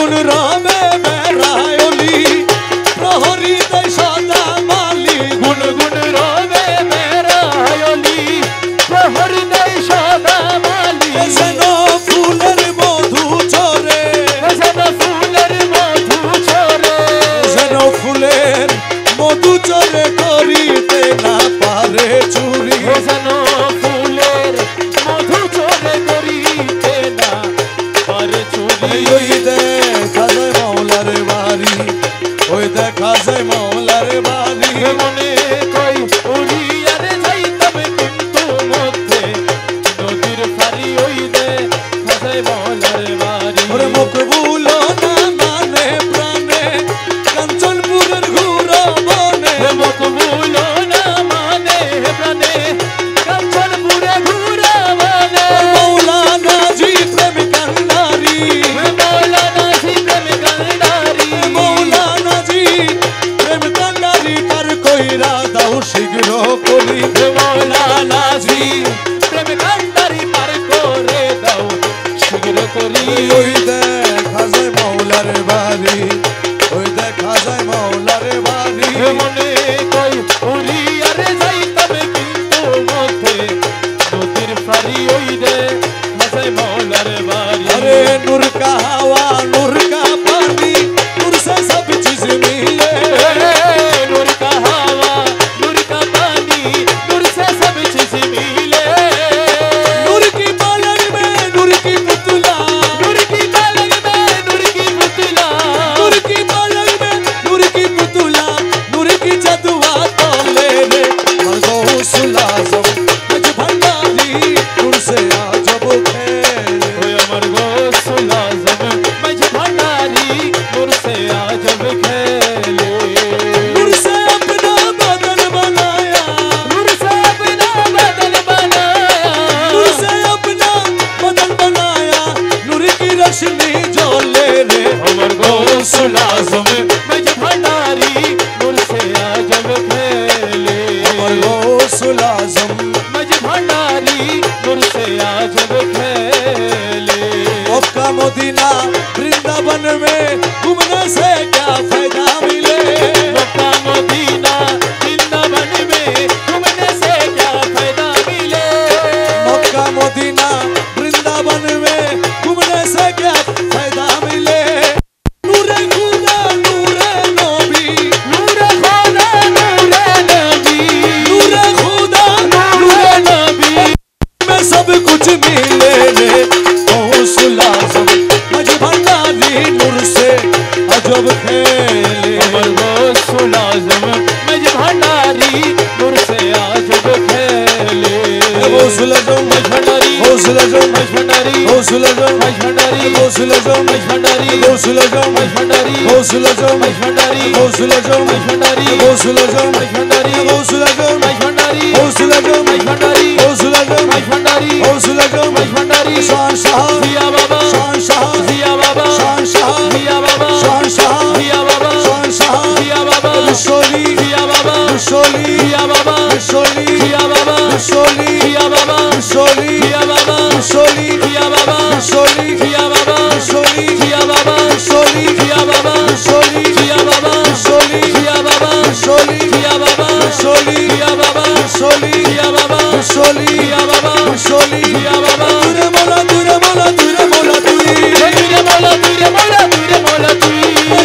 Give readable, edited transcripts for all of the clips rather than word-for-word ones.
গুনগুন রবে বেড়ায়লি প্রহরী দেয় সদা মালি গুনগুন রবে বেড়ায়লি প্রহরী দেয় সদা মালি যেন ফুলের মধু চরে যেন ফুলের মধু ঝরে যেন ফুলের মধু চরে করিতে না পারে চুরি যেন ফুলের মধু চরে করিতে না পারে চুরি ওই দেখা যায় মাওলার বাড়ি ওই দেখা যায় মাওলার বাড়ি মনে কই উড়িয়ারে যাইতাম কিন্তু মধ্যে নদীর ফারি ওই দেখা যায় মৌলার বাড়ি ওরে মকবুল না মানে প্রাণে কাঞ্চনপুরের ঘুরা বনে মকবুল না মানে প্রাণে কাঞ্চনপুরে ঘুরা বনে মৌলানা জি প্রেম কান্ডারি মৌলানা জি প্রেম কান্ডারি মৌলানা জি প্রেম কান্ডারি পার কইরা দাও শীঘ্র করি মৌলানা জি প্রেম কান্ডারি পার করে দাও শীঘ্র করি ওই দেখা যায় মাওলার বাড়ি ওই দেখা যায় মাওলার বাড়ি মনে কই উড়িয়ারে যাইতাম কিন্তু মধ্যে নদীর ফারি ওই দে হাসাই মৌলার বাড়ি अरे नूर का हवा नूर का पानी नूर से सब चीज मिले नूर का हवा नूर का पानी नूर से सब चीज मिले नूर की पलंग में नूर की पुतला नूर की पलंग में नूर की पुतला नूर की पलंग में नूर की पुतला नूर की जदुआ तोले रे मर्दो सुलाजम मज भंडारी नूर से आजब खेले ओए अमर गौसुल आज़म मज भंडारी नूर से आजब खेले नूर से अपना बदन बनाया नूर से अपना बदन बनाया नूर से अपना बदन बनाया नूर की रोशनी जोले रे अमर गौसुल आज़म मज भंडारी नूर से आजब खेले गौसुल आज़म मज भंडारी नूर से आजब खेले मक्का मदीना वृंदावन में घूमने से क्या फायदा मिले मक्का मदीना वृंदावन में घूमने से क्या फायदा मिले मक्का मदीना वृंदावन में घूमने से क्या फायदा मिले नूरे खुदा नूरे नबी नूरे खुदा नूरे नबी नूरे खुदा नूरे नबी में सब कुछ मिले रे गौसुल आज़म मज भंडारी नूर से अजब खेले अमर गौसुल आज़म मज भंडारी नूर से आजब खेले गौसुल आज़म मज भंडारी गौसुल आज़म मज भंडारी गौसुल आज़म मज भंडारी गौसुल आज़म मज भंडारी गौसुल आज़म मज भंडारी गौसुल आज़म मज भंडारी गौसुल आज़म मज भंडारी गौसुल आज़म मज भंडारी गौसुल आज़म मज भंडारी गौसुल आज़म मज भंडारी गौसुल आज़म मज भंडारी गौसुल आज़म मज भंडारी शान शाह जिया बाबा शान शाह जिया बाबा शान शाह जिया बाबा शान शाह जिया बाबा शान शाह जिया बाबा बिशोली जिया बाबा बिशोली जिया बाबा बिशोली जिया बाबा बिशोली जिया बाबा बिशोली जिया बाबा बिशोली जिया बाबा बिशोली जिया बाबा बिशोली जिया बाबा बिशोली जिया बाबा बिशोली जिया बाबा बिशोली जिया बाबा बिशोली जिया बाबा बिशोली जिया बाबा बिशोली जिया बाबा बिशोली जिया बाबा बिशोली जिया बाबा तुरे मोला तुरे मोला तुरे मोला तुई तुरे मोला तुरे मोला तुरे मोला तुई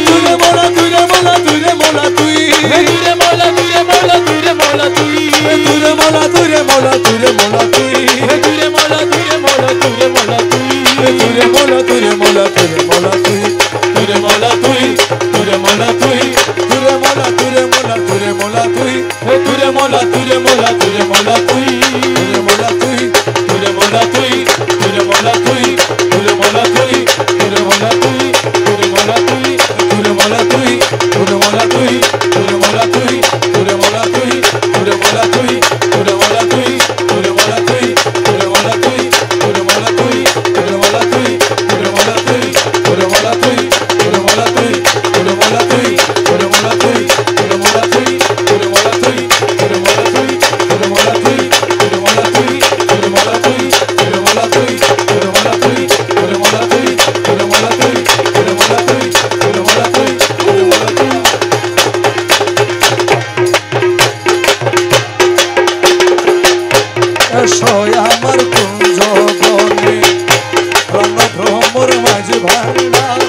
तुरे मोला तुरे मोला तुरे मोला तुई तुरे मोला तुरे मोला तुरे मोला तुई तुरे मोला तुरे मोला तुरे मोला तुई तुरे मोला तुरे मोला तुरे मोला तुई तुरे मोला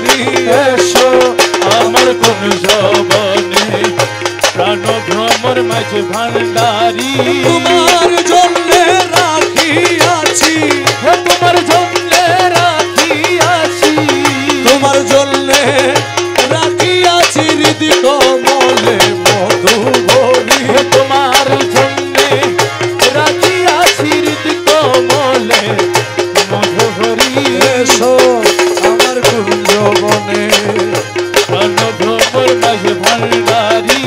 ভরি এসো আমার কোন জবনে প্রাণ ভ্রমর মাঝে ভান্ডারি তোমার জন্যে রাখিয়াছি তোমার জন্য রাখিয়াছি তোমার জন্যে রাখিয়াছি হৃদি কমলে মধু ভরি তোমার জন্য রাখিয়াছি হৃদ কমলে মধু ভরি এসো আমার কুঞ্জ বনে প্রাণ ভ্রমর মাঝে ভান্ডারি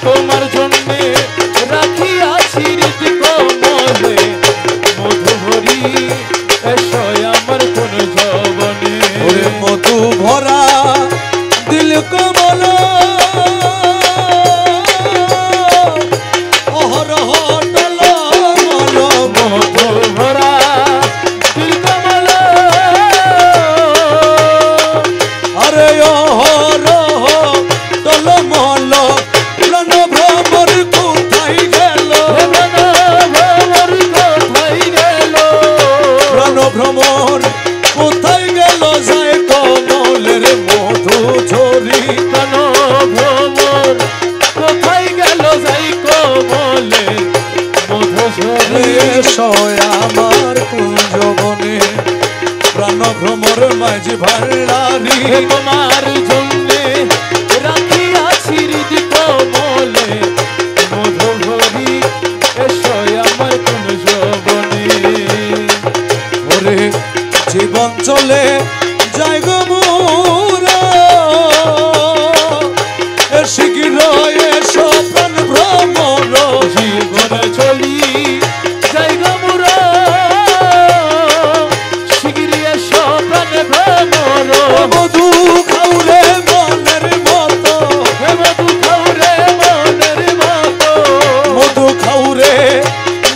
তোমার জন্য রাখিয়াছি হৃদ কমলে মধু ভরি এসো আমার কোন জবনে ওরে মধু ভরা দিল কমল অহরহ টল মল মধু ভরা দিল কমল আরে অহরহ টল মল প্রাণ ভ্রমর কোথায় গেল ভ্রমর কোথায় গেল প্রাণ ভ্রমর কোথায় গেল যায় কমলের মধু ঝরি প্রাণ ভ্রমর কোথায় গেল যাই কমলে মধু ঝরে এসো আমার কুঞ্জ বনে প্রাণ ভ্রমর মাঝে ভান্ডারি তোমার জন্য রাখিয়াছি হৃদ কমলে মধু ভরি এসো আমার কোন জবনে ওরে জীবন চলে যাই গো মোরা শীঘ্র এসো প্রাণ ভ্রমর জীবন চলি জায়গা মুরা শিগগিরি এসো প্রাণ ভ্রমর মধু খাউরে মনের মতো মধু খাওরে মনের মতো মধু খাউরে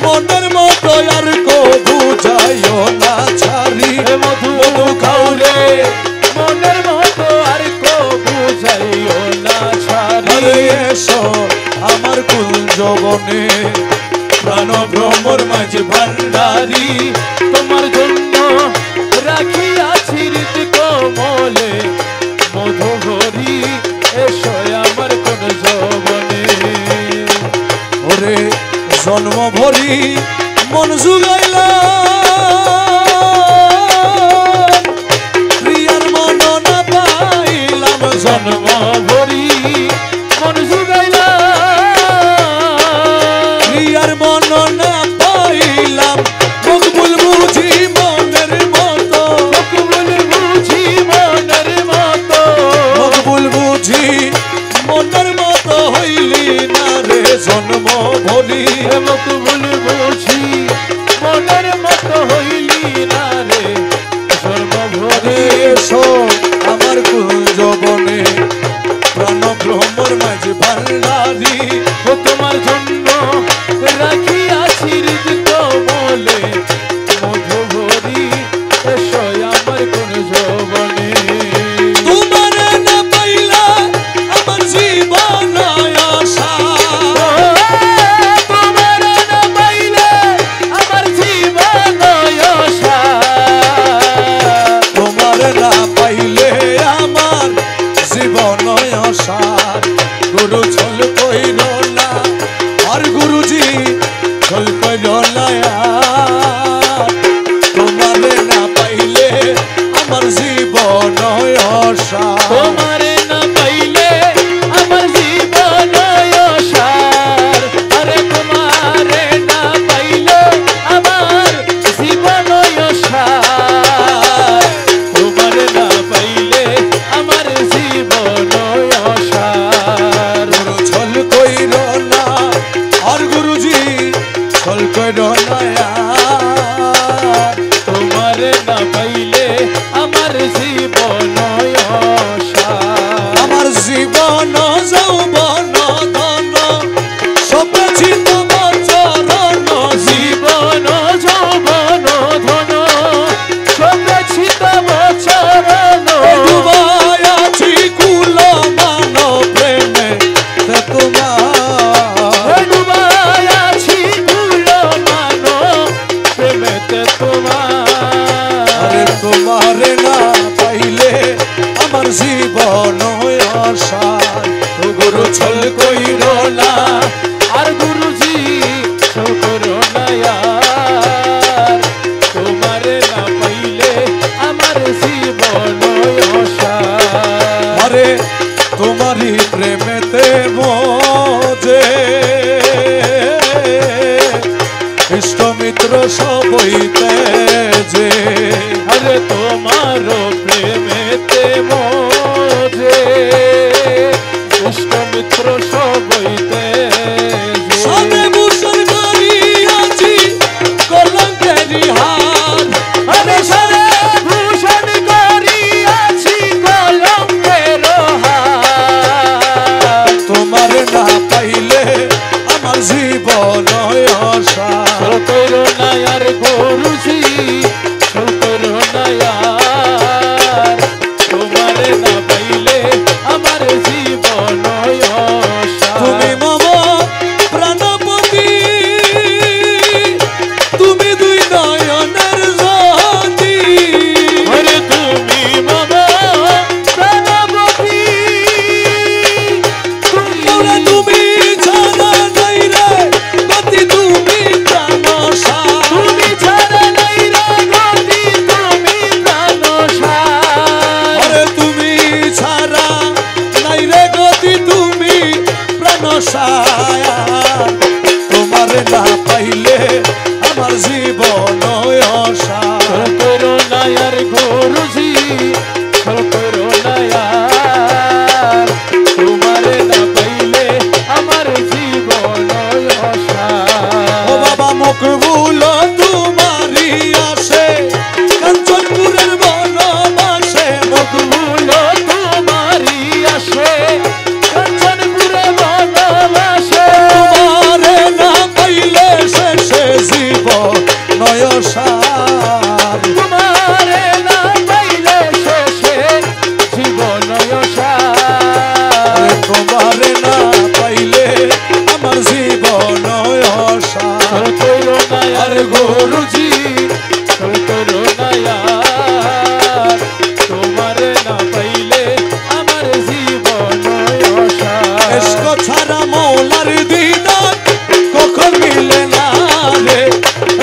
মনের মতো আর কো বুঝাইও না ছাড়ি মধু মধু খাউরে মনের মতো আর কো বুঝাইও না ছাড়ি আরে এসো আমার কুঞ্জ বনে প্রাণ ভ্রমর মাঝে ভান্ডারি তোমার জন্য রাখিয়াছি হৃদ কমলে মধু ভরি এসো আমার কোন জবনে ওরে জন্ম ভরি মন জুগাইলা প্রিয়ার মন না পাইলাম জন্ম ভরি মন জুগাইলা প্রিয়ার মন না পাইলাম মকবুল বুঝি মনের মতো মকবুল বুঝি মনের মতো মকবুল বুঝি মনের মতো হইলি না রে জন্ম ভরি মকবুল বুঝি মনের মতো হইলি না রে জন্ম ভরি এসো আমার কুঞ্জ বনে প্রাণ ভ্রমর মাঝে ভান্ডারি ও তোমার জন্য রাখিয়াছি হৃদ কমলে মধু ভরি এসো আমার কোন জবনে তোমার না পাইলা আমার জীবন আশা তোমার না পাইলে আমার জীবন আশা তোমার না পাইলে আমার জীবন আশার গুরু ছল কইল না আর গুরুজি ছল কইল না তোমার না পাইলে আমার জীবন আশা তোমার না পাইলে আমার জীবন আশার আরে তোমার না পাইলে আমার জীবন আশার তোমার না পাইলে আমার জীবন আশার গুরু ছল কইল না আর গুরুজি ছল কইল না তোমার না পাইলে আমার জীবন আশা আমার জীবন আশায় ও গুরু ছল কইর না আর গুরুজি ছল করো না আর তোমারে না পাইলে আমার জীবন অসার আরে তোমারই প্রেমেতে মজে ইষ্ট মিত্র সবইতে যে আরে তোমার প্রেমেতে মজে ইষ্ট মিত্র সবইতে সাথে ভূষণ করিয়াছি কলঙ্কেরি হার আরে সারে ভূষণ করিয়াছি কলঙ্কের হার তোমার না পাইলে আমার জীবন আশা ছল করো না আর গুরুজি ছল করো না আর তোমারে না পাইলে আমার জীবন অসার তুমি মম প্রাণপতি তুমি দুই নয়নের জ্যোতি ওরে তুমি মম প্রাণপতি ওরে তুমি ছাড়া নাই রে গতি তুমি প্রাণসার তুমি ছাড়া নাই রে গতি তুমি প্রাণসার ওরে তুমি ছাড়া নাই রে গতি তুমি প্রাণসার তোমার না পাইলে আমার জীবন অসার ছল করো না আর গুরুজি ছল করো না আর তোমারে না পাইলে আমার জীবন অসার ও বাবা মকবুল তোমারই আসে কাঞ্চনপুরের বনবাসে মকবুল তোমারি আসে কাঞ্চনপুরে বনবাসে তোমারে না পাইলে শেষে জীবন নয়সার তোমারে না পাইলে শেষে জীবন অসার তোমারে না পাইলে আমার জীবন অসার ছল করো না আর গুরুজি ছল করো না আর তোমারে না পাইলে আমার জীবন অসার এসক ছাড়া মৌলার দিদার কখন মিলে না রে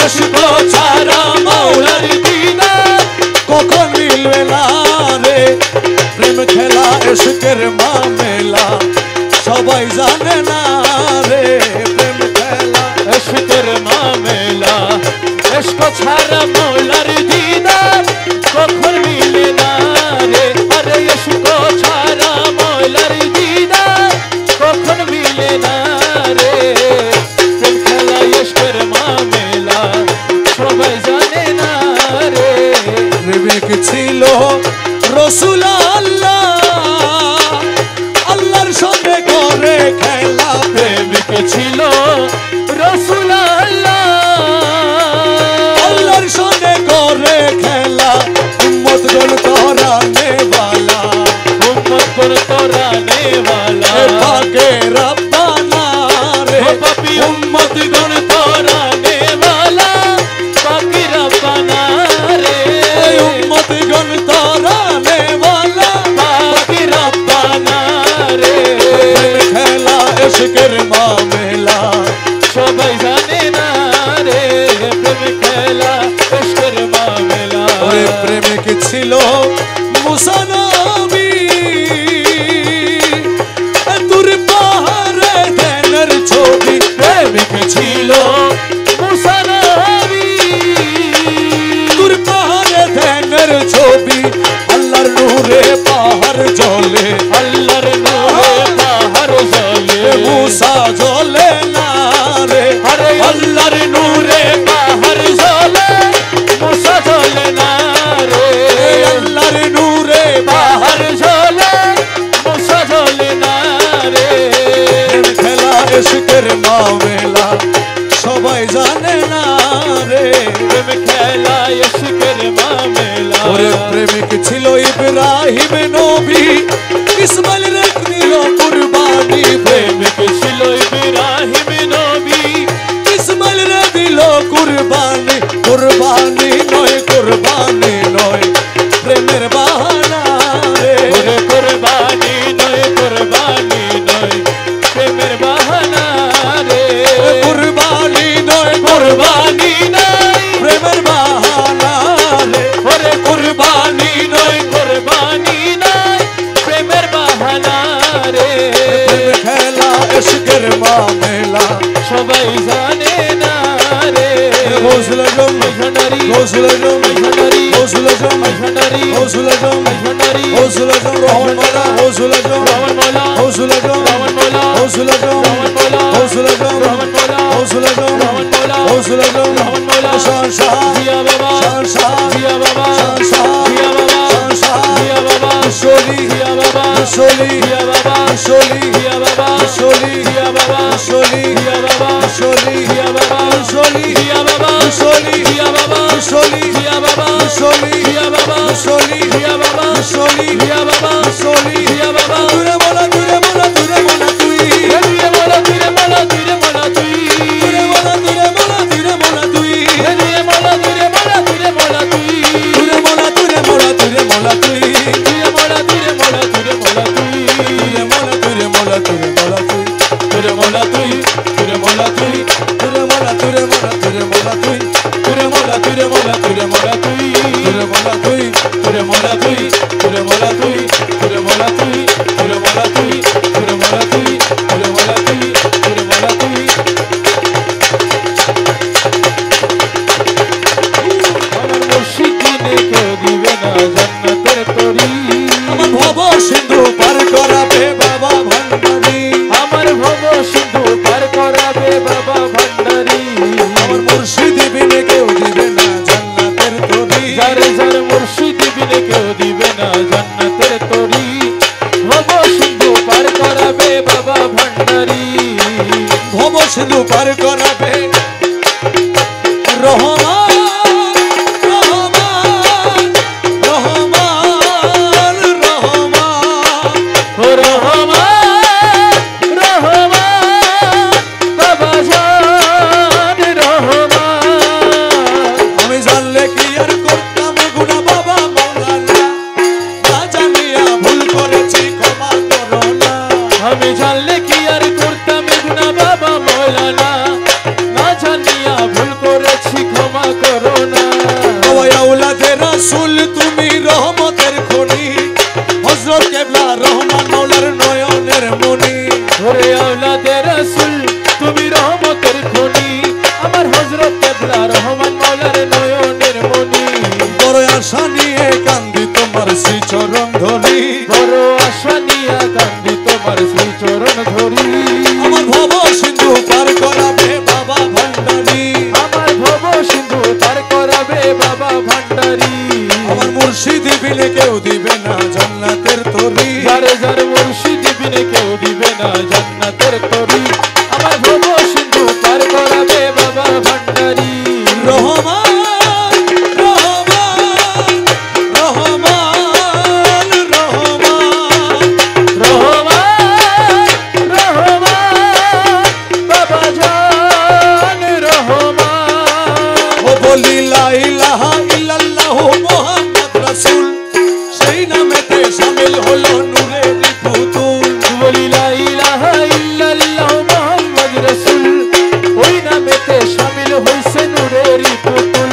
এসক ছাড়া মৌলার দিদার কখন মিলবে না রে প্রেম খেলা এসকের মামেলা সবাই জানে না রে প্রেম খেলা এশকের মামেলা এশক ছাড়া মৌলার দিদার কখন মিলে না রে আরে এশক ছাড়া মৌলার দিদার কখন মিলে না রে প্রেম খেলা এশকের মামেলা সবাই জানে না রে প্রেমিক ছিল রসুল আল্লাহ আল্লাহর সঙ্গে করে খেলা প্রেমিক ছিল রসুল আল্লাহর সঙ্গে করে খেলা উম্মত গণ তরানে বালা উম্মত কর তোরানে वाला এ পাকে রব্বানা রে ओ पापी उम्मत गण तोराने वाला पापी रब्बाना रे ওই উম্মত গণ তরানে বালা पापी रब्बाना रे খেলা এশকের মামেলা সবাই জানে না রে প্রেম খেলা ইশকের মামলা ওরে প্রেমিক ছিল মুসা নবী দূর পাহাড়ে ধ্যানের ছবি প্রেমিক ছিল মুসা নবী দূর পাহাড়ে ধ্যানের ছবি আল্লাহর নূরে পাহাড় জ্বলে আল্লাহর নূরে পাহাড় জ্বলে মুসা জ্বলে না রে আরে আল্লাহর নূরে পাহাড় জ্বলে মুসা জ্বলে না রে আল্লাহর নূরে পাহাড় জ্বলে মুসা জ্বলে না রে খেলা এশকের মামেলা সবাই জানে না রে প্রেম খেলা ইশকের মামলা ওরে প্রেমিক ছিল ইব্রাহিম নবী ইসমাইল রেখ দিল কুরবানি প্রেমিক ছিল ইব্রাহিম নবী ইসমাইল রে দিল কুরবানি কুরবানি নয় প্রেমের বাহানা রে প্রেমের মামেলা সবাই জানে না রে গৌসুল আজম ভান্ডারি গৌসুল আজম ভান্ডারি গৌসুল আজম ভান্ডারি গৌসুল আজম ভান্ডারি গৌসুল আজম রহমান মাওলা গৌসুল আজম রহমান মাওলা গৌসুল আজম রহমান মাওলা গৌসুল আজম রহমান মাওলা গৌসুল আজম রহমান মাওলা গৌসুল আজম রহমান মাওলা গৌসুল আজম রহমান মাওলা শাহনশাহ জিয়া বাবা শাহনশাহ জিয়া বাবা শাহনশাহ জিয়া বাবা শাহনশাহ জিয়া বাবা বিশ্বলি জিয়া বাবা বিশ্বলি জিয়া বাবা বিশ্বলি জিয়া বাবা বিশ্বলি জিয়া বাবা বিশ্বলি জিয়া বাবা বিশ্বলি জিয়া বাবা বিশ্বলি জিয়া বাবা বিশ্বলি জিয়া বাবা বিশ্বলি জিয়া বাবা বিশ্বলি জিয়া বাবা বিশ্বলি জিয়া বাবা বিশ্বলি জিয়া বাবা বিশ্বলি জিয়া বাবা দূরে বলা তুই দূরে বলা দূরে বলা তুই দূরে বলা তুই দূরে বলা তুই দূরে বলা তুই দূরে বলা দূরে বলা তুই দূরে বলা তুই দূরে বলা দূরে বলা তুই দূরে বলা তুই বলা তুই দূরে বলা তুই দূরে বলা তুই দূরে বলা তুই দূরে বলা তুই দূরে বলা তুই দূরে বলা দূরে বলা তুই দূরে বলা তুই দূরে বলা তুই দূরে বলা তুই দূরে বলা তুই দূরে বলা তুই দূরে বলা তুই দূরে বলা তুই দূরে বলা তুই আমার মুর্শিদিনে কেউ দিবে না জান্নাতের তরি আমার ভব সিন্ধু পার করাবে বাবা ভান্ডারি আমার ভব সিন্ধু পার করাবে বাবা ভান্ডারি আমার মুর্শিদি বিনে কেউ দিবে না জান্নাতের তরি যার যার মুর্শিদ বিনে কেউ দিবে না জান্নাতের তরি ভব সিন্ধু পার করাবে বাবা ভান্ডারি ভব সিন্ধু পার করাবে রহমান রহমান রহমান রহমান ও রহমান রহমান বাবা জান রহমান আমি জানলে কি আর করতাম গুনাহ বাবা মাওলানা না জানিয়া ভুল করেছি ক্ষমা করো না আমি জানলে কি আর করতাম গুনাহ বাবা মৌলানা না জানিয়া ভুল করেছি ক্ষমা করো না ওই আওলাদে রাসূল তুমি রহমতের খনি হযরত কেবলা রহমান মাওলার নয়নের মনি ওরে আওলাদে রাসূল তুমি রহমতের খনি আমার হযরত কেবলা রহমান মাওলার নয়নের মনি বড় আশা নিয়ে কান্দি তোমার শ্রী চরণ ধরি বড় আশা নিয়া কান্দি তোমার শ্রী চরণ ধরি আমার ভব সিন্ধু পার করাবে বাবা ভান্ডারি আমার ভব সিন্ধু পার করাবে বাবা ভান্ডারি আমার মুর্শিদি বিনে কেউ দিবে না জান্নাতের তরি যার যার মুর্শিদ বিনে কেউ দিবে না জান্নাতের তরি আমার ভব সিন্ধু পার করাবে বাবা ভান্ডারি রহমান রহমান রহমান রহমান রহমান রহমান বাবা জান রহমান ও বলি লা ইলাহা ইল্লাল্লাহু মুহাম্মদ রাসূল সেই নামেতে শামিল হলো নূরের পুতুল বলি লা ইলাহা ইল্লাল্লাহ মুহাম্মদ রাসূল ওই নামেতে শামিল হইছে নূরের পুতুল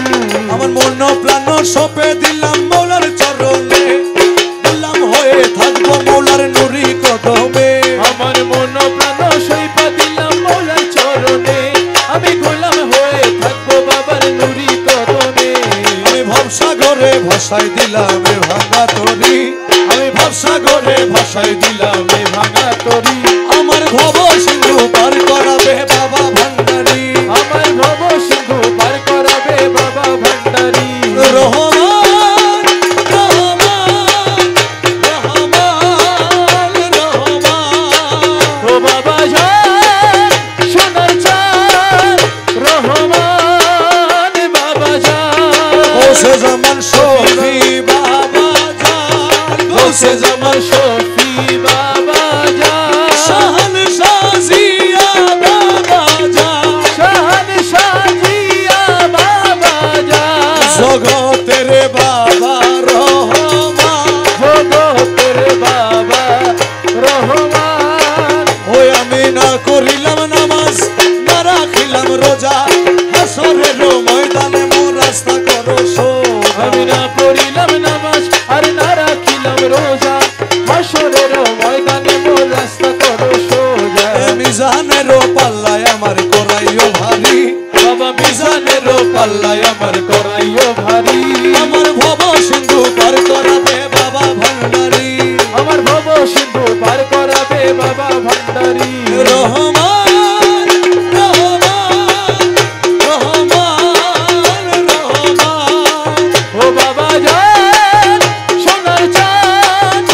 আমার মন প্রাণ সপে দিলাম মৌলার চরণে গোলাম হয়ে থাকবো মৌলার নুরি কদমে আমার মন প্রাণ সইপা দিলাম মৌলার চরণে আমি গোলাম হয়ে থাকবো বাবার নুরি কদমে আমি ভবসাগরে ভাসাই দিলাম এ ভাঙা তরি আমি ভবসাগরে ভাসাই দিলাম এ ভাঙা তরি আমার ভব সিন্ধু পার করাবে বাবা ভান্ডারি আমার ভব সিন্ধু পার করাবে বাবা ভান্ডারি রহমান রহমান রহমান রহমান ও বাবা জান সোনার চাঁদ রহমান বাবা জান গৌসে জামান শফি বাবা জান গৌসে জামান শফি বাবা জান শাহান শাজিয়া বাবা জান শাহান শাজিয়া বাবা জান জগতের বাবা রহমান জগতের বাবা রহমান ওই আমি না করিলাম নামাজ না রাখিলাম রোজা হাসরের ময়দানে মোর রাস্তা করো সোজা আমি না পড়িলাম নামাজ আর না রাখিলাম রোজা হাসরের ময়দানে মোর রাস্তা করো সোজা মিজানেরও পাল্লায় আমার করাইও ভারী বাবা মিজানেরও পাল্লায় আমার করাইও ভারী আমার ভব সিন্ধু পার করাবে বাবা ভান্ডারী আমার ভব সিন্ধু পার করাবে বাবা ভান্ডারী রহমান রহমান রহমান রহমান ও বাবা জান সোনার চাঁদ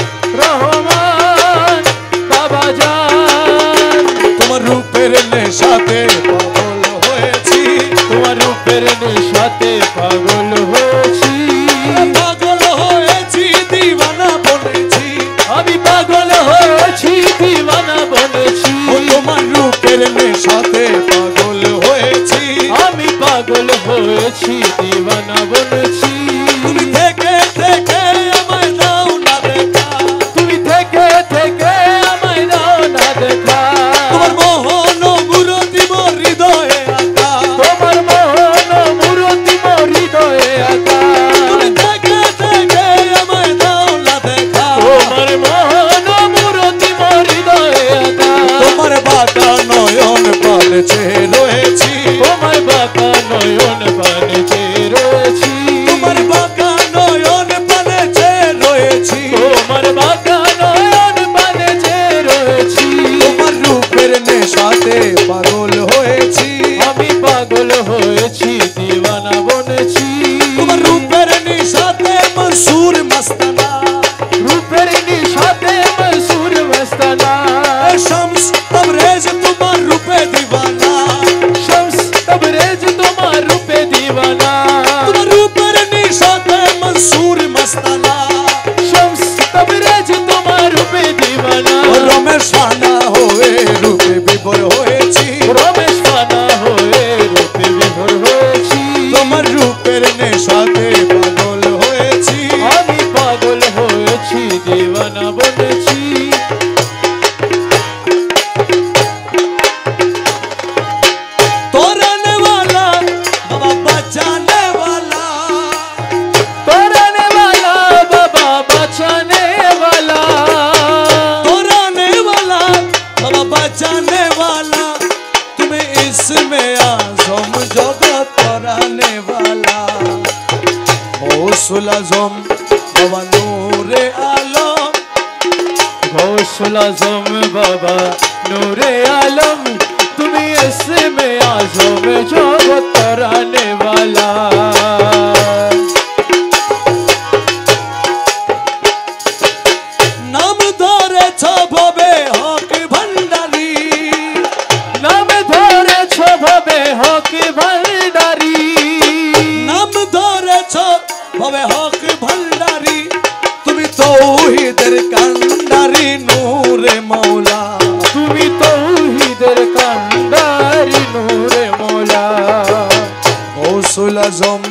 রহমান বাবা জান তোমার রূপের নেশাতে পাগল হয়েছি তোমার রূপের নেশাতে পাগল হয়েছি পাগল হয়েছি দিওয়ানা বলেছি আমি পাগল হয়েছি দিওয়ানা বলেছি ও তোমার রূপের নেশাতে পাগল হয়েছি আমি পাগল হয়েছি দিওয়ানা বলেছি তুমি থেকে থেকে আমায় দাও না দেখা তুমি থেকে থেকে আমায় দাও না দেখা তোমার মোহন মূরতি মোর হৃদয়ে আঁকা তোমার মোহন মূরতি মোর হৃদয়ে আঁকা তুমি থেকে থেকে আমায় দাও না দেখা তোমার মোহন মূরতি মোর হৃদয়ে আঁকা তোমার বাঁকা নয়ন পালছে রয়েছি তোমার বাঁকা নয়ন পানে চেয়ে রয়েছি তোমার বাঁকা নয়ন পালছে রয়েছি তোমার বাঁকা নয়ন পানে চেয়ে রয়েছি তোমার রূপের নেশাতে পাগল হয়েছি আমি পাগল হয়েছি দিওয়ানা বনেছি তোমার রূপের নেশাতে মনসুর মস্তানা রূপের নিশাতে মনসুর মস্তানা এ শামস তবরেজ তোমার রূপে দিওয়ানা শমস তবরেজ তোমার রূপে দিওয়ানা তোমার রূপের নেশাতে মনসুর মস্তানা শমস তবরেজ তোমার রূপে দিওয়ানা ও রমেশ ফানা হয়ে রূপে বিভোর হয়েছি রমেশ ফানা হয়ে রূপে বিভোর হয়েছি তোমার রূপের নেশাতে পাগল হয়েছি আমি পাগল হয়েছি দিওয়ানা বনেছি तोरने वाला बाबा बचाने वाला तोड़ने वाला बाबा बचाने वाला तोरने वाला बाबा बचाने वाला तुम्हें इसमें आज़म जगत तोराने वाला गौसुल आज़म बाबा नूरे आलम गौसुल आज़म बाबा नूरे आलम तुम्हें इसमें आज़म जगत तराने वाला नाम धरे छबे हक भंडारी नाम धरे छबे हक भंडारी नाम धरे छबे हक भंडारी তুমি তৌহিদের কান্ডারি নূরে মৌলা তুমি তৌহিদের কান্ডারি নূরে মৌলা গৌসুল আজম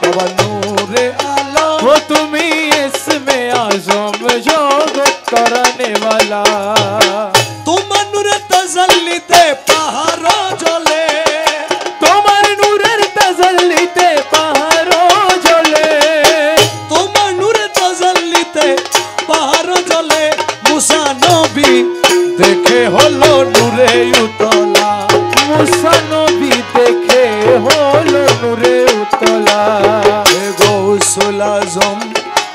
বাবা নূরে আলম वो তুমি इसमें आज़म जगत कराने वाला তোমার নূরে তাজাল্লিতে পাহাড় জ্বলে তোমার নূরের তাজাল্লিতে পাহাড় জ্বলে তোমার নূরে তাজাল্লিতে পাহাড় জ্বলে মুসা নবী দেখে হলো নূরে উতলা মুসা নবী দেখে হলো নূরে উতলা হে গৌসুল আজম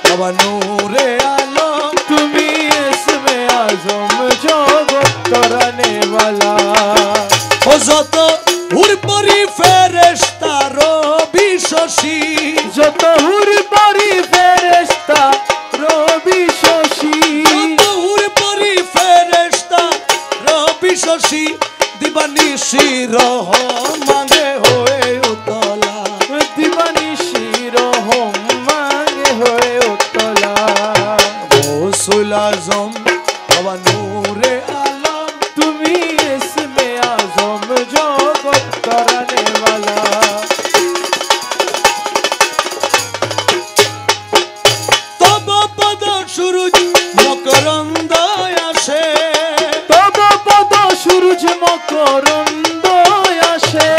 বাবা নূরে আলম তুমি इसमें आज़म जगत कराने वाला ও যত হুরপরি ফেরেশতা রবি শশী যত হুর পরি ফেরেশতা রবি শশী যত হুরপরি ফেরেশতা রবি শশী দিবানিশি রহমানে হয়ে উতলা দিবানিশি রহম মাগে হয়ে উতলা গৌসুল আজম বাবা নূরে আলম তুমি इसमें आज़म जगत कराने वाला তব পদ সূরজ মকরন্দ আসে তব পদ সূরজ মকরন্দ আসে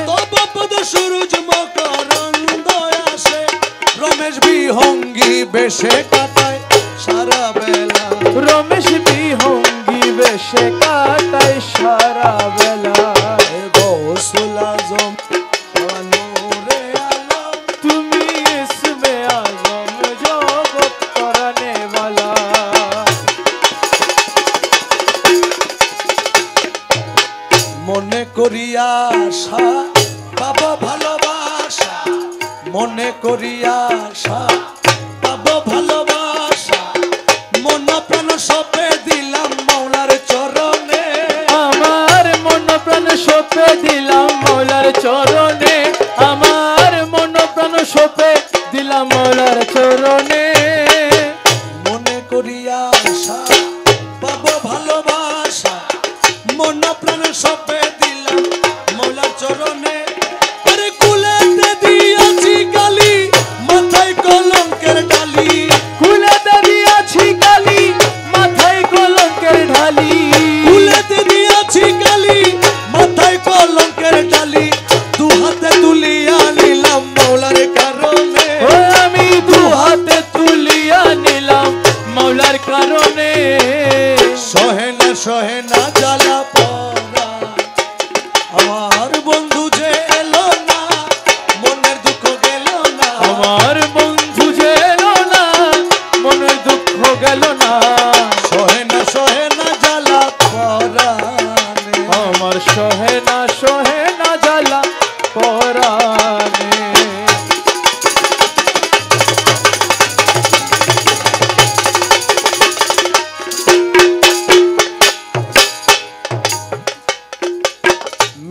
তব পদ সূরজ মকরন্দ আসে রমেশ বিহঙ্গী বেশে কাটায় সারা বেলা রমেশ বিহঙ্গী বেশে কাটাই সারা বেলা। গৌসুল আজম নূরে আলম তুমি ইসমে আজম জগত করনে वाला। মনে করিয়া আশা পাবো ভালোবাসা, মনে করিয়া আশা পাবো ভালোবাসা, মন প্রাণ সপে দিলাম মৌলার চরণে। আমার মন প্রাণ সপে দিলাম মৌলার চরণে, আমার মন প্রাণ সপে দিলাম মৌলার চরণে। মনে করিয়া আশা পাবো ভালোবাসা, মন প্রাণ সপে দিলাম মৌলার চরণে। আরে কুলেতে দিয়াছি কালি মাথায় কলঙ্কের ডালি, কুলেতে দিয়াছি কালি মাথায় কলঙ্কের ঢালি, কুলেতে দিয়াছি কালি মাথায় কলঙ্কের ডালি, দু হাতে তুলিয়া নিলাম মৌলার কারণে। ও আমি দু হাতে তুলিয়া নিলাম মৌলার কারণে। সহে না জ্বালা পড়া আমার বন্ধু যে এলো না, মনের দুঃখ গেল না। আমার বন্ধু যে এলো না, মনের দুঃখ গেল না। সহে না জ্বালা পরানে, আমার সহে না জ্বালা পরাণে।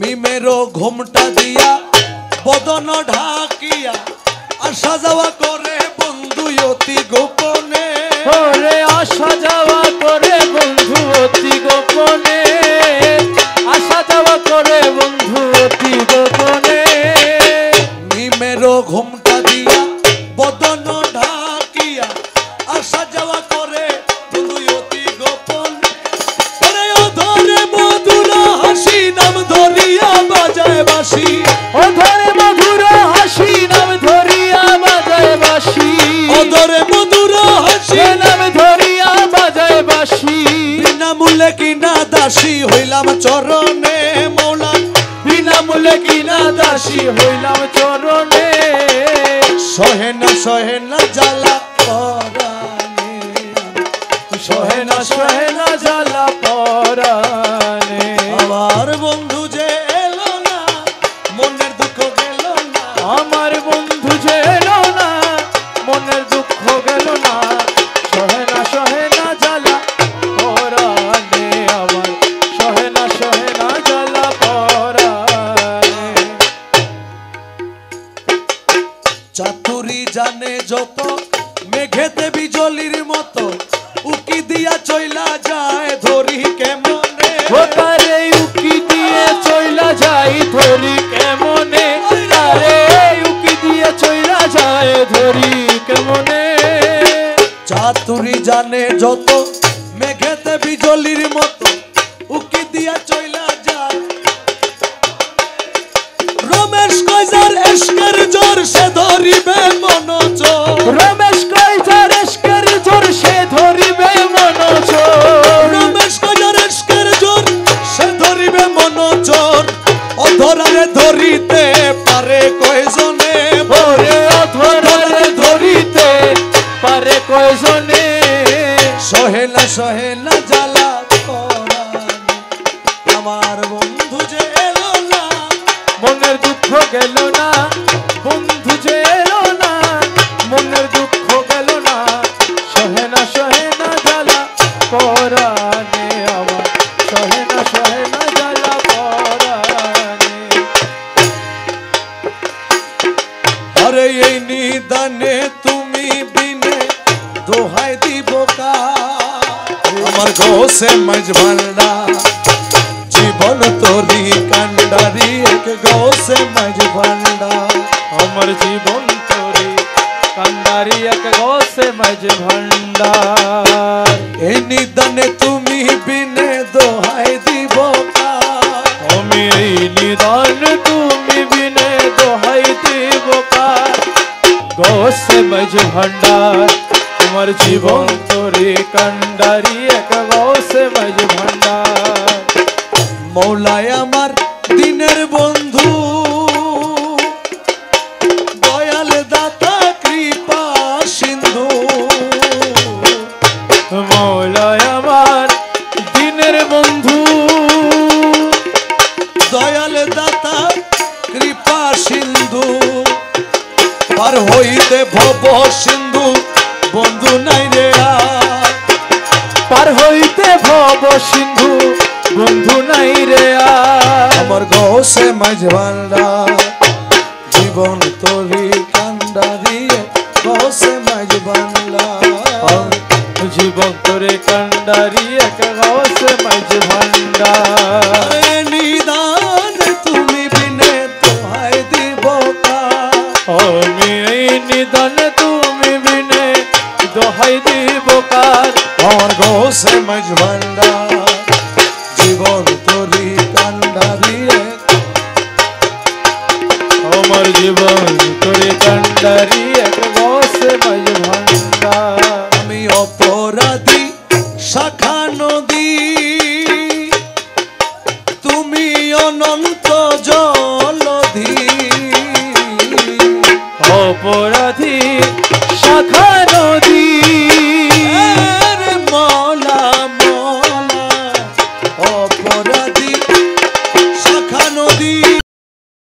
মিমেরও ঘুমটা দিয়া বদন ঢাকিয়া আসা যাওয়া করে বন্ধু অতি গোপনে। ওরে আসা যাওয়া করে বন্ধু অতি গোপনে, আসা যাওয়া করে বন্ধু অতি গোপনে। মিমেরও ঘুমটা দিয়া বদন ঢাকিয়া আসা যাওয়া করে বন্ধু অতি গোপন। আরে অধরে মধুর হাসি নাম ধরিয়া বাজায় বাঁশি, অধরে মধুর হাসি নাম ধরিয়া বাজায় বাঁশি, অধরে মধুর হাসি নাম ধরিয়া বাজায় বাঁশি। বিনামূল্যে কিনা দাসী হইলাম চরণে মৌলা, বিনামূল্যে কিনা দাসী হইলাম চরণে। সহে না জ্বালা পরানে, সহে না জ্বালা পরাণে। আমার বন্ধু যে এলো না, মনের দুঃখ গেল না। আমার বন্ধু যে এলো না, মনের দুঃখ গেল না। সহে না জ্বালা পরাণে, আমার সহে না জ্বালা পরাণে। চাতুরি জানে যত মেঘেতে বিজলির মতো, উকি দিয়া চইলা যায় ধরি কেমনে। ও তারে উকি দিয়ে চইলা যাই ধরি কেমনে, তারে উকি দিয়ে চইলা যায় ধরি কেমনে। চাতুরি জানে যত মেঘেতে বিজলির মতো, উকি দিয়া চইলা যায়। রমেশ কইজার এশকের জোর সে ধরিবে মন চোর, রমেশ কইজার এশকের জোর সে ধরিবে মন চোর, রমেশ কইজার এশকের জোর সে ধরিবে মন চোর। অধরারে ধরিতে পারে কয়জনে, ওরে অধরারে ধরিতে পারে কয়জনে। সহে না জ্বালা পরানে, আমার বন্ধু যে এলো না, মনের দুঃখ গেল না, বন্ধু যে এলো না, মনের দুঃখ গেল না। সহে না জ্বালা পরাণে, আমার সহে না জ্বালা পরাণে। আরে এই নিদানে তুমি বিনে দোহাই দিব কার, আমার গোসে মজভান্ডা জীবন তোরি কান্ডারি, এক গোসে মজভান্ডা। আমার জীবন তোরে কান্ডারি, এক গোসে মজ ভান্ডার। এই নিদানে তুমি বিনে দোহাই দিব কার, আমি এই নিদান তুমি বিনে দোহাই দিব কার। গোসে মজ ভান্ডার, আমার জীবন তোরে কান্ডারি, এক গোসে মজ ভান্ডার। মৌলায় আমার দিনের বন্ধু দয়াল দাতা কৃপা সিন্ধু মৌলায় আমার দিনের বন্ধু দয়াল দাতা কৃপা সিন্ধু পার হইতে ভব সিন্ধু বন্ধু নাই রে আর পার হইতে ভব সিন্ধু বন্ধু নাই রে আর আমার গোসে মাঝবান্ডা জীবন তোরি কান্ডা দিয়ে গোসে মাঝবান্ডা জীবন তোরে কান্ডারি এক গৌসে মাঝ ভান্ডার নিদান তুমি বিনে তোহাই দিব আমি এই নিদান তুমি বিনে দোহাই দিব কার আমার গোসে মাঝবান্ডা জীবন তোরি কান্ডা দিয়ে আমার জীবন তোরে কান্ডারি এক গৌসে মাঝ ভান্ডার আমি অপরাধী শাখা নদী তুমি অনন্ত জলধি অপরাধী শাখা নদী